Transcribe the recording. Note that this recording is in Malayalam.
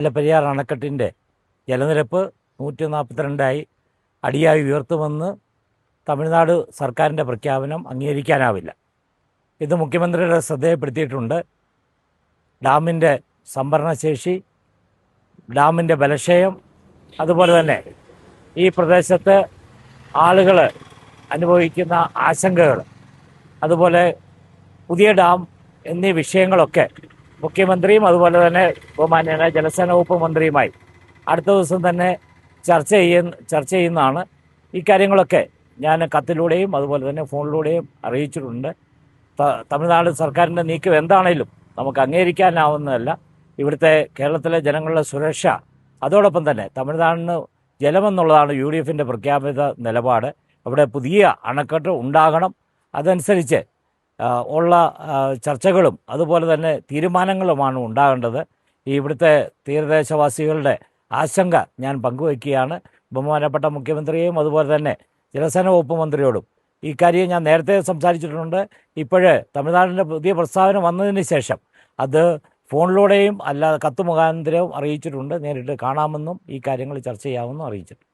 മുല്ലപ്പെരിയാർ അണക്കെട്ടിൻ്റെ ജലനിരപ്പ് 142 അടിയായി ഉയർത്തുമെന്ന് തമിഴ്നാട് സർക്കാരിൻ്റെ പ്രഖ്യാപനം അംഗീകരിക്കാനാവില്ല. ഇത് മുഖ്യമന്ത്രിയുടെ ശ്രദ്ധയിൽപ്പെടുത്തിയിട്ടുണ്ട്. ഡാമിൻ്റെ സംഭരണശേഷി, ഡാമിൻ്റെ ബലക്ഷയം, അതുപോലെ തന്നെ ഈ പ്രദേശത്ത് ആളുകൾ അനുഭവിക്കുന്ന ആശങ്കകൾ, അതുപോലെ പുതിയ ഡാം എന്നീ വിഷയങ്ങളൊക്കെ മുഖ്യമന്ത്രിയും അതുപോലെ തന്നെ ബഹുമാന്യനായ ജലസേന വകുപ്പ് മന്ത്രിയുമായി അടുത്ത ദിവസം തന്നെ ചർച്ച ചെയ്യുന്നതാണ്. ഈ കാര്യങ്ങളൊക്കെ ഞാൻ കത്തിലൂടെയും അതുപോലെ തന്നെ ഫോണിലൂടെയും അറിയിച്ചിട്ടുണ്ട്. തമിഴ്നാട് സർക്കാരിൻ്റെ നീക്കം എന്താണേലും നമുക്ക് അംഗീകരിക്കാനാവുന്നതല്ല. ഇവിടുത്തെ കേരളത്തിലെ ജനങ്ങളുടെ സുരക്ഷ, അതോടൊപ്പം തന്നെ തമിഴ്നാടിന് ജലമെന്നുള്ളതാണ് UDFൻ്റെ പ്രഖ്യാപിത നിലപാട്. അവിടെ പുതിയ അണക്കെട്ട് ഉണ്ടാകണം. അതനുസരിച്ച് ഉള്ള ചർച്ചകളും അതുപോലെ തന്നെ തീരുമാനങ്ങളുമാണ് ഉണ്ടാകേണ്ടത്. ഇവിടുത്തെ തീരദേശവാസികളുടെ ആശങ്ക ഞാൻ പങ്കുവയ്ക്കുകയാണ്. ബഹുമാനപ്പെട്ട മുഖ്യമന്ത്രിയെയും അതുപോലെ തന്നെ ജലസേന വകുപ്പ് മന്ത്രിയോടും ഈ കാര്യം ഞാൻ നേരത്തെ സംസാരിച്ചിട്ടുണ്ട്. ഇപ്പോഴേ തമിഴ്നാടിൻ്റെ പുതിയ പ്രസ്താവന വന്നതിന് ശേഷം അത് ഫോണിലൂടെയും അല്ലാതെ കത്ത് മുഖാന്തരവും അറിയിച്ചിട്ടുണ്ട്. നേരിട്ട് കാണാമെന്നും ഈ കാര്യങ്ങൾ ചർച്ച ചെയ്യാമെന്നും അറിയിച്ചിട്ടുണ്ട്.